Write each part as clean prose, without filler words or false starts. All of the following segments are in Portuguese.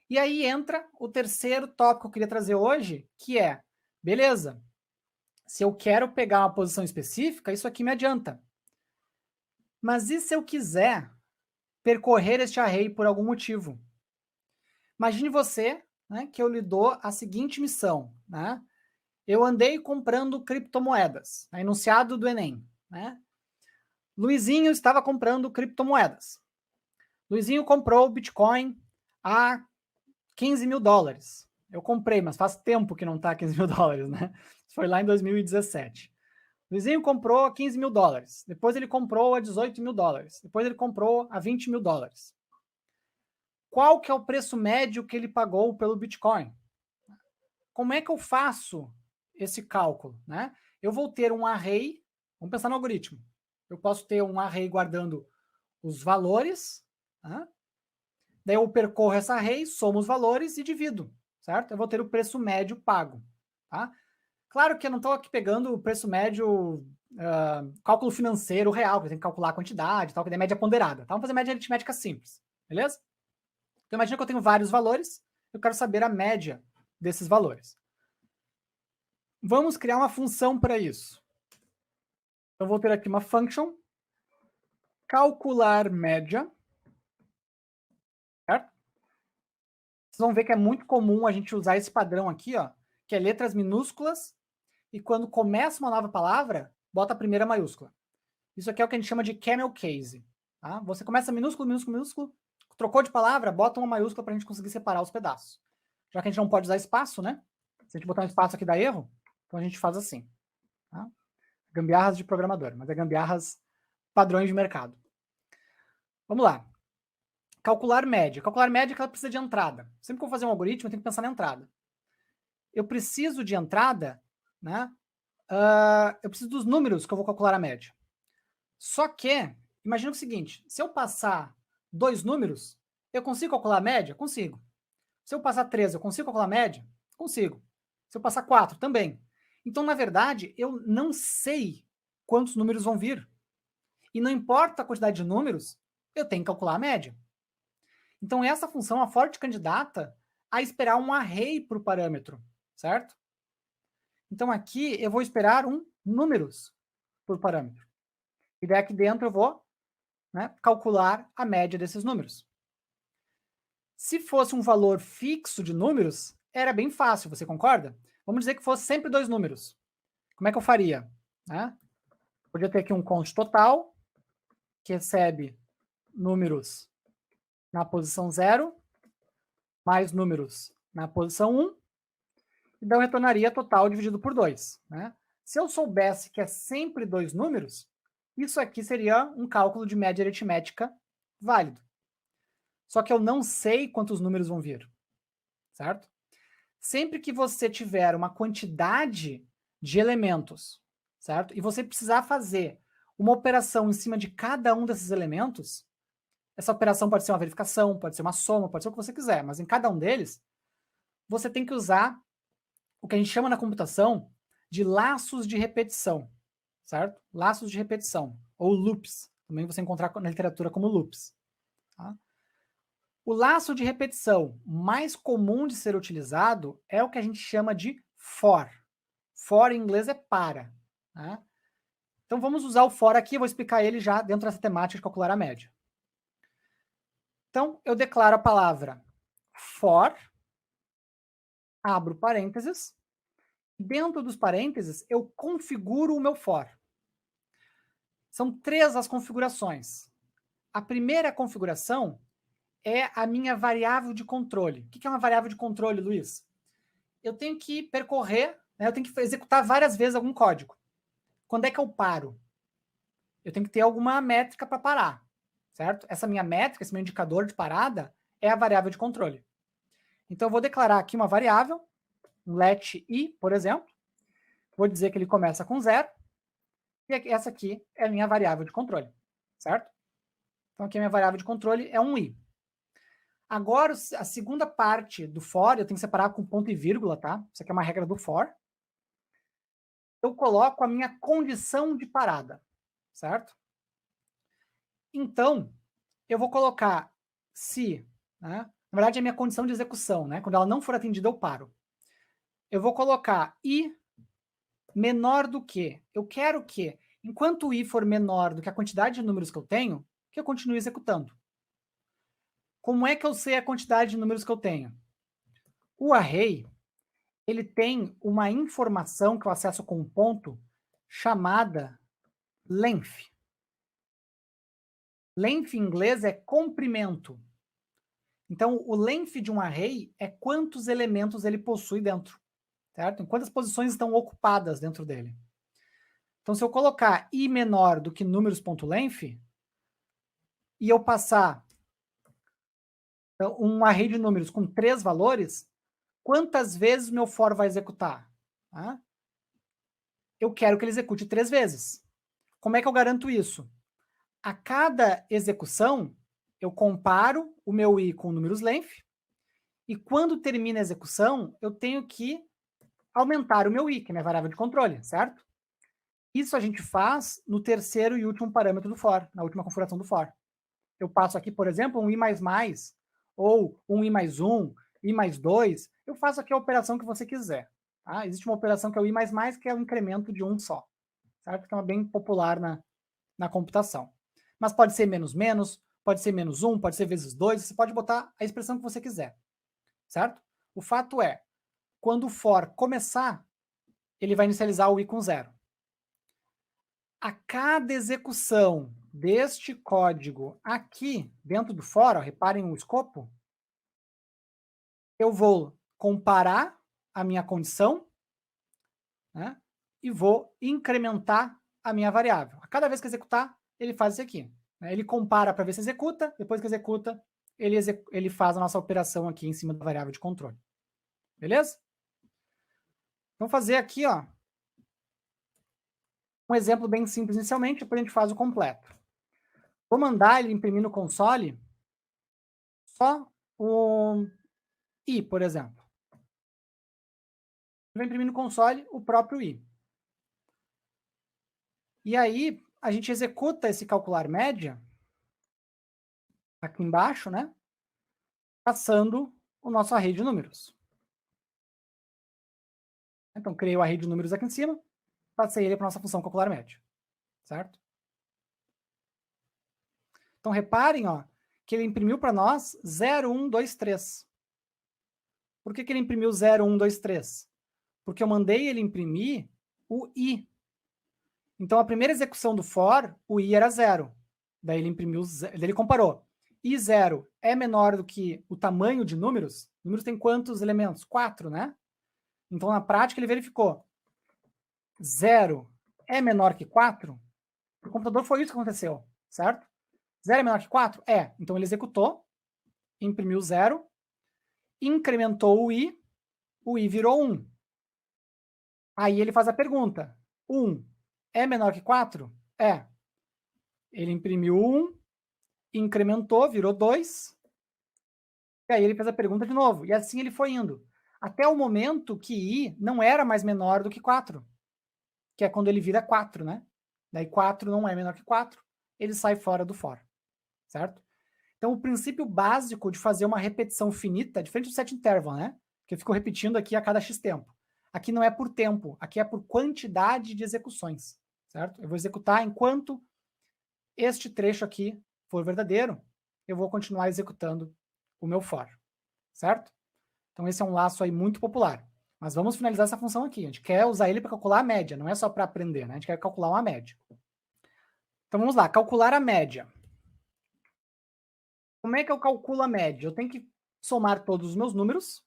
E aí entra o terceiro tópico que eu queria trazer hoje, que é, beleza, se eu quero pegar uma posição específica, isso aqui me adianta. Mas e se eu quiser percorrer este array por algum motivo? Imagine você, né, que eu lhe dou a seguinte missão, né? Eu andei comprando criptomoedas, enunciado do Enem, né? Luizinho estava comprando criptomoedas. Luizinho comprou o Bitcoin a 15 mil dólares. Eu comprei, mas faz tempo que não está 15 mil dólares, né? Foi lá em 2017. Luizinho comprou a 15 mil dólares. Depois ele comprou a 18 mil dólares. Depois ele comprou a 20 mil dólares. Qual que é o preço médio que ele pagou pelo Bitcoin? Como é que eu faço esse cálculo, né? Eu vou ter um array, vamos pensar no algoritmo. Eu posso ter um array guardando os valores, né? Daí eu percorro essa array, somo os valores e divido, certo? Eu vou ter o preço médio pago, tá? Claro que eu não estou aqui pegando o preço médio, cálculo financeiro real, que eu tenho que calcular a quantidade, tal, que é média ponderada, tá? Vamos fazer média aritmética simples, beleza? Então imagina que eu tenho vários valores, eu quero saber a média desses valores. Vamos criar uma função para isso. Eu vou ter aqui uma function, calcular média, certo? Vocês vão ver que é muito comum a gente usar esse padrão aqui, ó, que é letras minúsculas, e quando começa uma nova palavra, bota a primeira maiúscula. Isso aqui é o que a gente chama de camel case. Tá? Você começa minúsculo, minúsculo, minúsculo, trocou de palavra, bota uma maiúscula para a gente conseguir separar os pedaços. Já que a gente não pode usar espaço, né? Se a gente botar um espaço aqui dá erro, então a gente faz assim. Tá? Gambiarras de programador, mas é gambiarras padrões de mercado. Vamos lá. Calcular média. Calcular média é que ela precisa de entrada. Sempre que eu vou fazer um algoritmo, eu tenho que pensar na entrada. Eu preciso de entrada, né? Eu preciso dos números que eu vou calcular a média. Só que, imagina o seguinte, se eu passar 2 números, eu consigo calcular a média? Consigo. Se eu passar 3, eu consigo calcular a média? Consigo. Se eu passar 4, também. Então, na verdade, eu não sei quantos números vão vir. E não importa a quantidade de números, eu tenho que calcular a média. Então, essa função é uma forte candidata a esperar um array para o parâmetro, certo? Então, aqui eu vou esperar um números por parâmetro. E daí aqui dentro eu vou, né, calcular a média desses números. Se fosse um valor fixo de números, era bem fácil, você concorda? Vamos dizer que fosse sempre 2 números. Como é que eu faria? Né? Podia ter aqui um const total, que recebe números na posição 0, mais números na posição 1, e daí eu retornaria total dividido por 2. Né? Se eu soubesse que é sempre 2 números, isso aqui seria um cálculo de média aritmética válido. Só que eu não sei quantos números vão vir, certo? Sempre que você tiver uma quantidade de elementos, certo? E você precisar fazer uma operação em cima de cada um desses elementos, essa operação pode ser uma verificação, pode ser uma soma, pode ser o que você quiser, mas em cada um deles, você tem que usar o que a gente chama na computação de laços de repetição, certo? Laços de repetição, ou loops, também você encontrar na literatura como loops. Tá? O laço de repetição mais comum de ser utilizado é o que a gente chama de for. For em inglês é para. Né? Então vamos usar o for aqui, eu vou explicar ele já dentro dessa temática de calcular a média. Então eu declaro a palavra for, abro parênteses, dentro dos parênteses eu configuro o meu for. São 3 as configurações. A primeira configuração é a minha variável de controle. O que é uma variável de controle, Luiz? Eu tenho que percorrer, né, eu tenho que executar várias vezes algum código. Quando é que eu paro? Eu tenho que ter alguma métrica para parar, certo? Essa minha métrica, esse meu indicador de parada, é a variável de controle. Então, eu vou declarar aqui uma variável, um let i, por exemplo. Vou dizer que ele começa com 0. E essa aqui é a minha variável de controle, certo? Então, aqui a minha variável de controle é um i. Agora, a segunda parte do for, eu tenho que separar com ponto e vírgula, tá? Isso aqui é uma regra do for. Eu coloco a minha condição de parada, certo? Então, eu vou colocar se, né, Na verdade, é a minha condição de execução, né? Quando ela não for atendida, eu paro. Eu vou colocar i menor do que. Eu quero que, enquanto o i for menor do que a quantidade de números que eu tenho, que eu continue executando. Como é que eu sei a quantidade de números que eu tenho? O array, ele tem uma informação que eu acesso com um ponto chamada length. Length em inglês é comprimento. Então, o length de um array é quantos elementos ele possui dentro, certo? Quantas posições estão ocupadas dentro dele. Então, se eu colocar i menor do que números.length e eu passar um array de números com 3 valores, quantas vezes o meu for vai executar? Tá? Eu quero que ele execute 3 vezes. Como é que eu garanto isso? A cada execução, eu comparo o meu i com o números length, e quando termina a execução, eu tenho que aumentar o meu i, que é minha variável de controle, certo? Isso a gente faz no terceiro e último parâmetro do for, na última configuração do for. Eu passo aqui, por exemplo, um i++, ou um i mais 1, i mais 2, eu faço aqui a operação que você quiser. Tá? Existe uma operação que é o i++, que é o incremento de um só, certo? Que é uma bem popular na computação. Mas pode ser menos menos, pode ser menos 1, pode ser vezes 2, você pode botar a expressão que você quiser, certo? O fato é, quando o for começar, ele vai inicializar o i com 0. A cada execução deste código aqui dentro do for, ó, reparem o escopo, eu vou comparar a minha condição, né, e vou incrementar a minha variável. A cada vez que executar, ele faz isso aqui. Né, ele compara para ver se executa, depois que executa, ele faz a nossa operação aqui em cima da variável de controle. Beleza? Vamos fazer aqui, ó, um exemplo bem simples inicialmente, depois a gente faz o completo. Vou mandar ele imprimir no console só o i, por exemplo. Vai imprimir no console o próprio i. E aí, a gente executa esse calcular média aqui embaixo, né? Passando o nosso array de números. Então, criei o array de números aqui em cima, passei ele para a nossa função calcular média, certo? Então, reparem, ó, que ele imprimiu para nós 0, 1, 2, 3. Por que ele imprimiu 0, 1, 2, 3? Porque eu mandei ele imprimir o i. Então, a primeira execução do for, o i era 0. Daí ele imprimiu, daí ele comparou. I0 é menor do que o tamanho de números? Números tem quantos elementos? 4, né? Então, na prática, ele verificou. 0 é menor que 4? Para o computador foi isso que aconteceu, certo? 0 é menor que 4? É. Então, ele executou, imprimiu 0, incrementou o i virou 1. Aí ele faz a pergunta. 1 é menor que 4? É. Ele imprimiu 1, incrementou, virou 2. E aí ele fez a pergunta de novo. E assim ele foi indo. Até o momento que i não era mais menor do que 4. Que é quando ele vira 4, né? Daí 4 não é menor que 4, ele sai fora do for. Certo? Então o princípio básico de fazer uma repetição finita, diferente do set interval, né? Que eu fico repetindo aqui a cada x tempo. Aqui não é por tempo, aqui é por quantidade de execuções. Certo? Eu vou executar enquanto este trecho aqui for verdadeiro, eu vou continuar executando o meu for, certo? Então esse é um laço aí muito popular. Mas vamos finalizar essa função aqui. A gente quer usar ele para calcular a média, não é só para aprender, né? A gente quer calcular uma média. Então vamos lá, calcular a média. Como é que eu calculo a média? Eu tenho que somar todos os meus números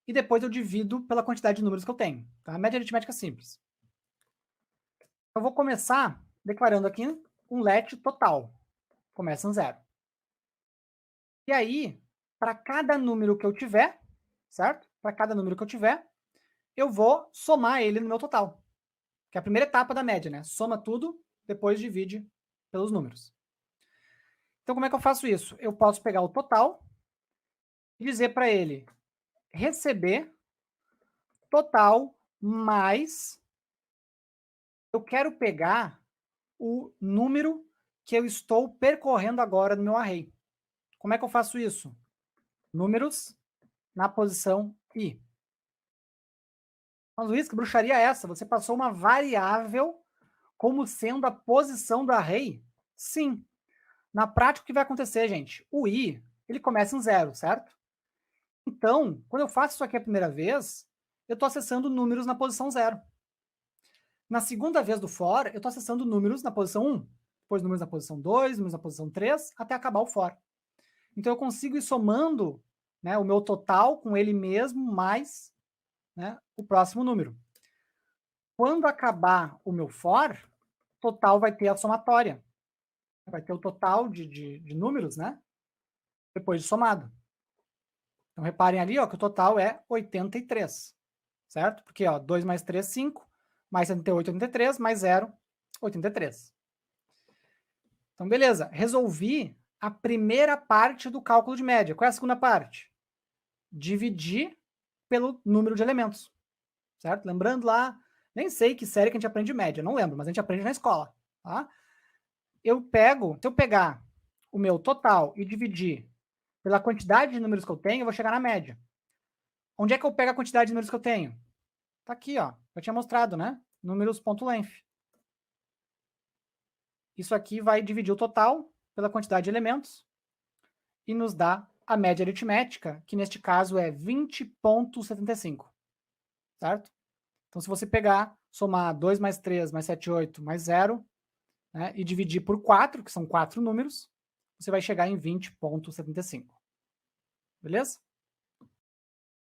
e depois eu divido pela quantidade de números que eu tenho. Tá? A média aritmética simples. Eu vou começar declarando aqui um let total. Começa em 0. E aí, para cada número que eu tiver, certo? Para cada número que eu tiver, eu vou somar ele no meu total. Que é a primeira etapa da média, né? Soma tudo, depois divide pelos números. Então, como é que eu faço isso? Eu posso pegar o total e dizer para ele receber total mais eu quero pegar o número que eu estou percorrendo agora no meu array. Como é que eu faço isso? números na posição i. Mas, Luiz, que bruxaria é essa? Você passou uma variável como sendo a posição do array? Sim. Na prática, o que vai acontecer, gente? O i, ele começa em 0, certo? Então, quando eu faço isso aqui a primeira vez, eu estou acessando números na posição 0. Na segunda vez do for, eu estou acessando números na posição 1, depois números na posição 2, números na posição 3, até acabar o for. Então, eu consigo ir somando, né, o meu total com ele mesmo, mais, né, o próximo número. Quando acabar o meu for, total vai ter a somatória. Vai ter o total de números, né? Depois de somado. Então, reparem ali, ó, que o total é 83, certo? Porque, ó, 2 mais 3, 5, mais 78, 83, mais 0, 83. Então, beleza. Resolvi a primeira parte do cálculo de média. Qual é a segunda parte? Dividir pelo número de elementos, certo? Lembrando lá, nem sei que série que a gente aprende média, não lembro, mas a gente aprende na escola, tá? Se eu pegar o meu total e dividir pela quantidade de números que eu tenho, eu vou chegar na média. Onde é que eu pego a quantidade de números que eu tenho? Tá aqui, ó. Eu tinha mostrado, né? Números.length. Isso aqui vai dividir o total pela quantidade de elementos e nos dá a média aritmética, que neste caso é 20,75. Certo? Então, se você pegar, somar 2 mais 3 mais 7, 8 mais 0, né, e dividir por 4, que são 4 números, você vai chegar em 20,75. Beleza?